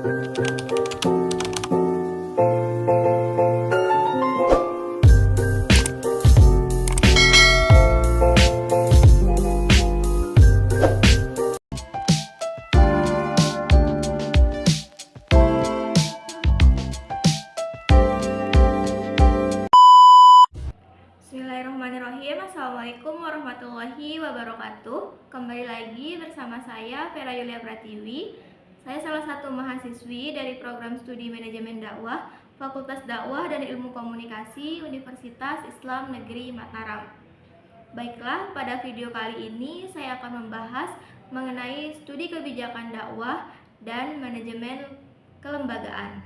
Bismillahirrahmanirrahim. Assalamualaikum warahmatullahi wabarakatuh. Kembali lagi bersama saya Vera Yulia Pratiwi. Saya salah satu mahasiswi dari program studi manajemen dakwah Fakultas Dakwah dan Ilmu Komunikasi Universitas Islam Negeri Mataram. Baiklah, pada video kali ini saya akan membahas mengenai studi kebijakan dakwah dan manajemen kelembagaan.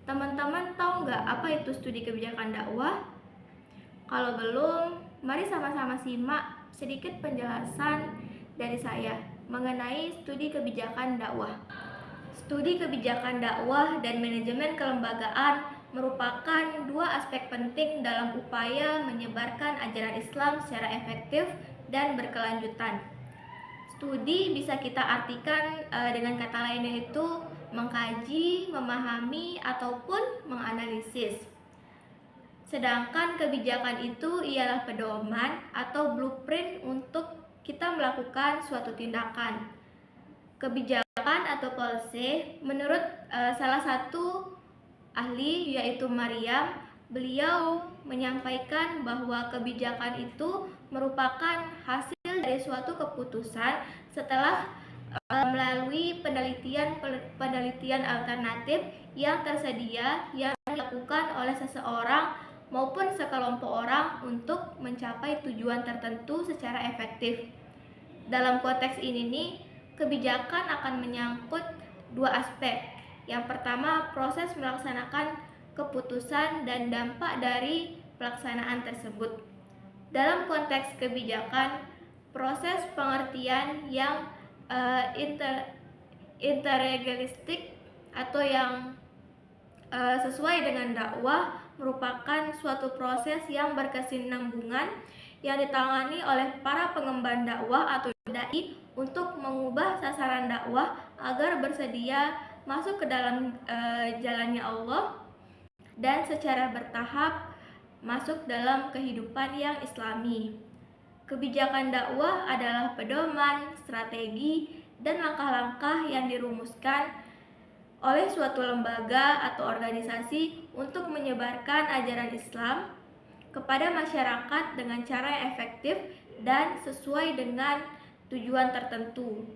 Teman-teman tahu nggak apa itu studi kebijakan dakwah? Kalau belum, mari sama-sama simak sedikit penjelasan dari saya mengenai studi kebijakan dakwah. Studi kebijakan dakwah dan manajemen kelembagaan merupakan dua aspek penting dalam upaya menyebarkan ajaran Islam secara efektif dan berkelanjutan. Studi bisa kita artikan dengan kata lain yaitu mengkaji, memahami, ataupun menganalisis. Sedangkan kebijakan itu ialah pedoman atau blueprint untuk kita melakukan suatu tindakan. Kebijakan atau policy menurut salah satu ahli yaitu Maryam, beliau menyampaikan bahwa kebijakan itu merupakan hasil dari suatu keputusan setelah melalui penelitian alternatif yang tersedia yang dilakukan oleh seseorang maupun sekelompok orang untuk mencapai tujuan tertentu secara efektif. Dalam konteks ini nih, kebijakan akan menyangkut dua aspek. Yang pertama, proses melaksanakan keputusan dan dampak dari pelaksanaan tersebut. Dalam konteks kebijakan, proses pengertian yang interregalistik atau yang sesuai dengan dakwah merupakan suatu proses yang berkesinambungan yang ditangani oleh para pengemban dakwah atau dai untuk mengubah sasaran dakwah agar bersedia masuk ke dalam jalannya Allah dan secara bertahap masuk dalam kehidupan yang islami. Kebijakan dakwah adalah pedoman, strategi, dan langkah-langkah yang dirumuskan oleh suatu lembaga atau organisasi untuk menyebarkan ajaran Islam kepada masyarakat dengan cara yang efektif dan sesuai dengan tujuan tertentu.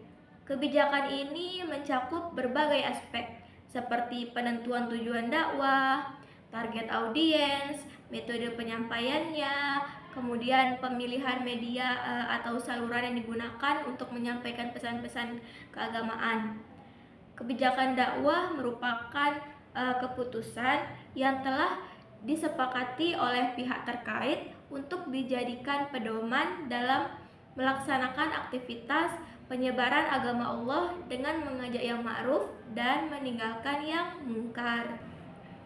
Kebijakan ini mencakup berbagai aspek seperti penentuan tujuan dakwah, target audiens, metode penyampaiannya, kemudian pemilihan media atau saluran yang digunakan untuk menyampaikan pesan-pesan keagamaan. Kebijakan dakwah merupakan keputusan yang telah disepakati oleh pihak terkait untuk dijadikan pedoman dalam melaksanakan aktivitas penyebaran agama Allah dengan mengajak yang ma'ruf dan meninggalkan yang mungkar.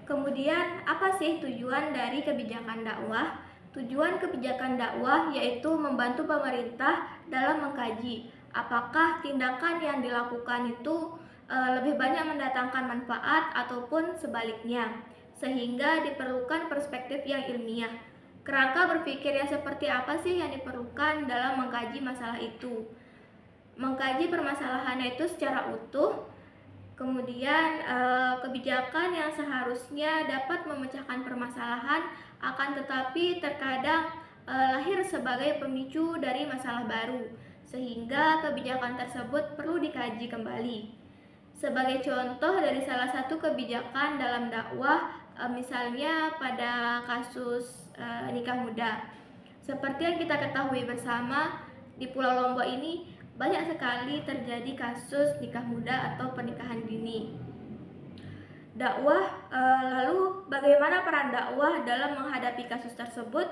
Kemudian, apa sih tujuan dari kebijakan dakwah? Tujuan kebijakan dakwah yaitu membantu pemerintah dalam mengkaji apakah tindakan yang dilakukan itu lebih banyak mendatangkan manfaat ataupun sebaliknya, sehingga diperlukan perspektif yang ilmiah. Kerangka berpikir yang seperti apa sih yang diperlukan dalam mengkaji masalah itu? Mengkaji permasalahannya itu secara utuh, kemudian kebijakan yang seharusnya dapat memecahkan permasalahan akan tetapi terkadang lahir sebagai pemicu dari masalah baru, sehingga kebijakan tersebut perlu dikaji kembali. Sebagai contoh dari salah satu kebijakan dalam dakwah, misalnya pada kasus nikah muda. Seperti yang kita ketahui bersama, di Pulau Lombok ini banyak sekali terjadi kasus nikah muda atau pernikahan dini. Dakwah, lalu bagaimana peran dakwah dalam menghadapi kasus tersebut?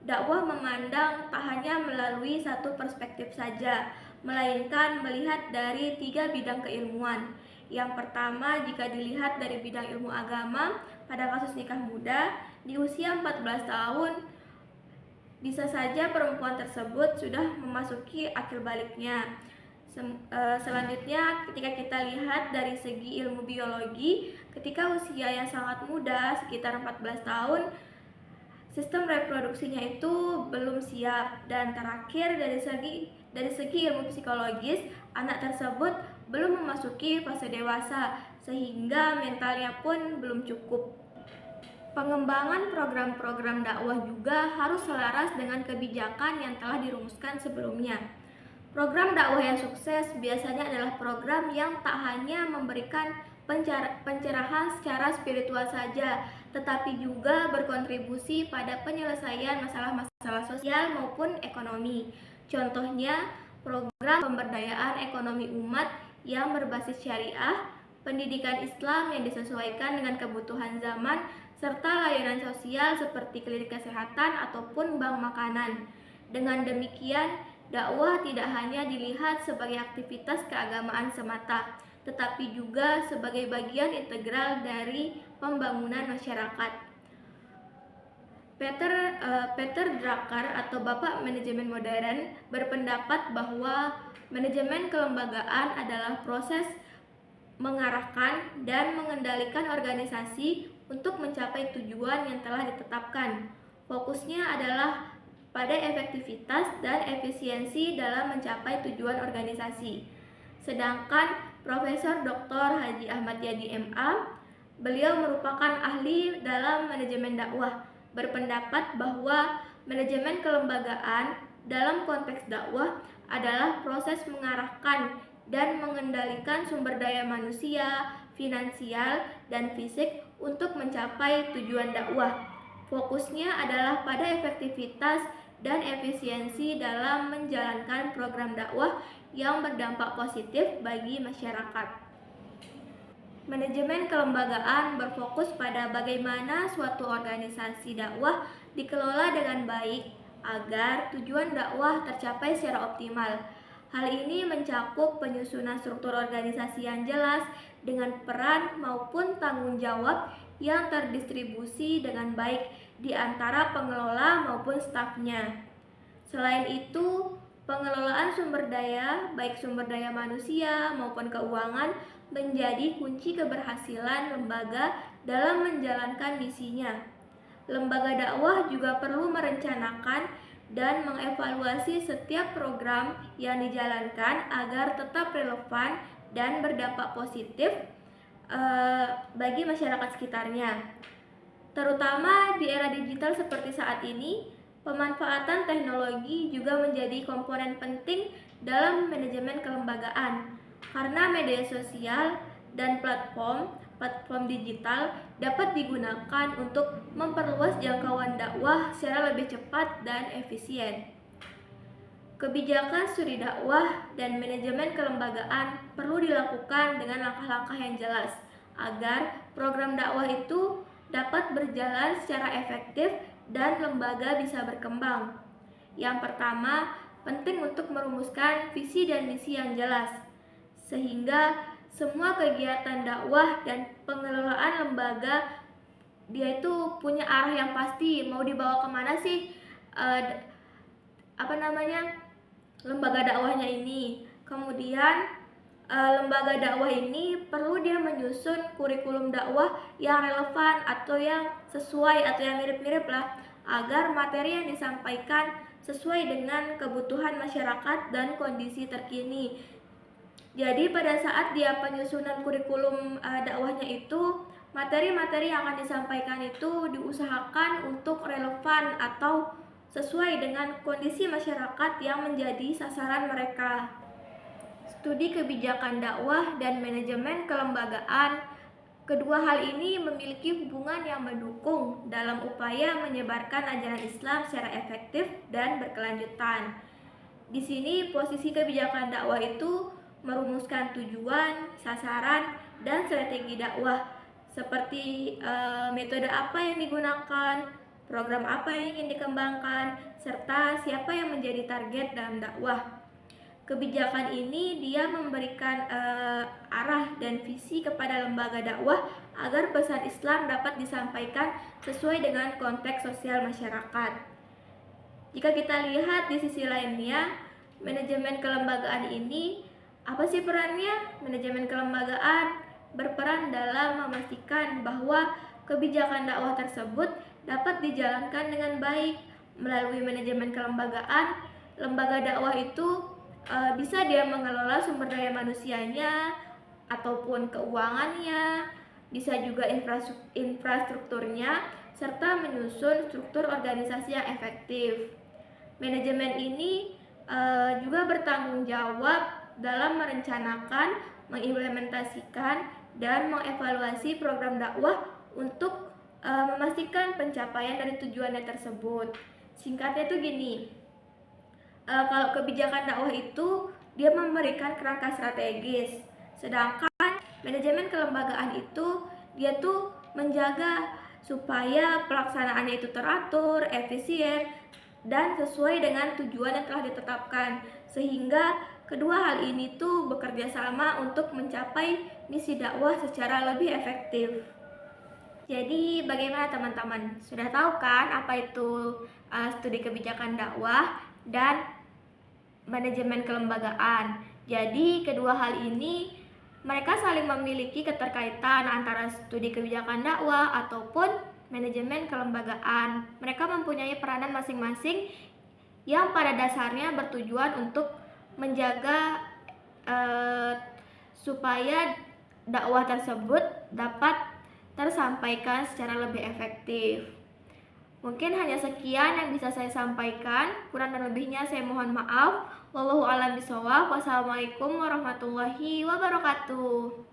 Dakwah memandang tak hanya melalui satu perspektif saja, melainkan melihat dari 3 bidang keilmuan. Yang pertama, jika dilihat dari bidang ilmu agama, pada kasus nikah muda, di usia 14 tahun, bisa saja perempuan tersebut sudah memasuki akil baliknya. Selanjutnya, ketika kita lihat dari segi ilmu biologi, ketika usia yang sangat muda, sekitar 14 tahun, sistem reproduksinya itu belum siap. Dan terakhir, dari segi ilmu psikologis, anak tersebut belum memasuki fase dewasa, sehingga mentalnya pun belum cukup. Pengembangan program-program dakwah juga harus selaras dengan kebijakan yang telah dirumuskan sebelumnya. Program dakwah yang sukses biasanya adalah program yang tak hanya memberikan pencerahan secara spiritual saja, tetapi juga berkontribusi pada penyelesaian masalah-masalah sosial maupun ekonomi. Contohnya, program pemberdayaan ekonomi umat yang berbasis syariah, pendidikan Islam yang disesuaikan dengan kebutuhan zaman, serta layanan sosial seperti klinik kesehatan ataupun bank makanan. Dengan demikian, dakwah tidak hanya dilihat sebagai aktivitas keagamaan semata, tetapi juga sebagai bagian integral dari pembangunan masyarakat. Peter Drucker atau Bapak Manajemen Modern berpendapat bahwa manajemen kelembagaan adalah proses mengarahkan dan mengendalikan organisasi untuk mencapai tujuan yang telah ditetapkan. Fokusnya adalah pada efektivitas dan efisiensi dalam mencapai tujuan organisasi. Sedangkan Profesor Dr. Haji Ahmad Yadi MA, beliau merupakan ahli dalam manajemen dakwah, berpendapat bahwa manajemen kelembagaan dalam konteks dakwah adalah proses mengarahkan dan mengendalikan sumber daya manusia, finansial, dan fisik untuk mencapai tujuan dakwah. Fokusnya adalah pada efektivitas dan efisiensi dalam menjalankan program dakwah yang berdampak positif bagi masyarakat. Manajemen kelembagaan berfokus pada bagaimana suatu organisasi dakwah dikelola dengan baik agar tujuan dakwah tercapai secara optimal. Hal ini mencakup penyusunan struktur organisasi yang jelas dengan peran maupun tanggung jawab yang terdistribusi dengan baik di antara pengelola maupun stafnya. Selain itu, pengelolaan sumber daya, baik sumber daya manusia maupun keuangan, menjadi kunci keberhasilan lembaga dalam menjalankan misinya. Lembaga dakwah juga perlu merencanakan dan mengevaluasi setiap program yang dijalankan agar tetap relevan dan berdampak positif bagi masyarakat sekitarnya. Terutama di era digital seperti saat ini, pemanfaatan teknologi juga menjadi komponen penting dalam manajemen kelembagaan, karena media sosial dan platform digital dapat digunakan untuk memperluas jangkauan dakwah secara lebih cepat dan efisien. Kebijakan studi dakwah dan manajemen kelembagaan perlu dilakukan dengan langkah-langkah yang jelas agar program dakwah itu dapat berjalan secara efektif dan lembaga bisa berkembang. Yang pertama, penting untuk merumuskan visi dan misi yang jelas, sehingga semua kegiatan dakwah dan pengelolaan lembaga dia itu punya arah yang pasti, mau dibawa kemana sih lembaga dakwahnya ini. Kemudian lembaga dakwah ini perlu dia menyusun kurikulum dakwah yang relevan atau yang sesuai atau yang mirip-mirip lah, agar materi yang disampaikan sesuai dengan kebutuhan masyarakat dan kondisi terkini. Jadi pada saat dia penyusunan kurikulum dakwahnya itu, materi-materi yang akan disampaikan itu diusahakan untuk relevan atau sesuai dengan kondisi masyarakat yang menjadi sasaran mereka. Studi kebijakan dakwah dan manajemen kelembagaan, kedua hal ini memiliki hubungan yang mendukung dalam upaya menyebarkan ajaran Islam secara efektif dan berkelanjutan. Di sini posisi kebijakan dakwah itu merumuskan tujuan, sasaran, dan strategi dakwah, seperti metode apa yang digunakan, program apa yang ingin dikembangkan, serta siapa yang menjadi target dalam dakwah. Kebijakan ini dia memberikan arah dan visi kepada lembaga dakwah agar pesan Islam dapat disampaikan sesuai dengan konteks sosial masyarakat. Jika kita lihat di sisi lainnya, manajemen kelembagaan ini Apa sih perannya? Manajemen kelembagaan berperan dalam memastikan bahwa kebijakan dakwah tersebut dapat dijalankan dengan baik. Melalui manajemen kelembagaan, lembaga dakwah itu bisa dia mengelola sumber daya manusianya ataupun keuangannya, bisa juga infrastrukturnya, serta menyusun struktur organisasi yang efektif. Manajemen ini juga bertanggung jawab dalam merencanakan, mengimplementasikan, dan mengevaluasi program dakwah untuk memastikan pencapaian dari tujuannya tersebut. Singkatnya itu gini, kalau kebijakan dakwah itu dia memberikan kerangka strategis, sedangkan manajemen kelembagaan itu dia tuh menjaga supaya pelaksanaannya itu teratur, efisien, dan sesuai dengan tujuan yang telah ditetapkan, sehingga kedua hal ini tuh bekerja sama untuk mencapai misi dakwah secara lebih efektif. Jadi bagaimana teman-teman? Sudah tahu kan apa itu studi kebijakan dakwah dan manajemen kelembagaan. Jadi kedua hal ini mereka saling memiliki keterkaitan antara studi kebijakan dakwah ataupun manajemen kelembagaan. Mereka mempunyai peranan masing-masing yang pada dasarnya bertujuan untuk menjaga supaya dakwah tersebut dapat tersampaikan secara lebih efektif. Mungkin hanya sekian yang bisa saya sampaikan. Kurang dan lebihnya saya mohon maaf. Wallahu a'lam bishawab. Wassalamualaikum warahmatullahi wabarakatuh.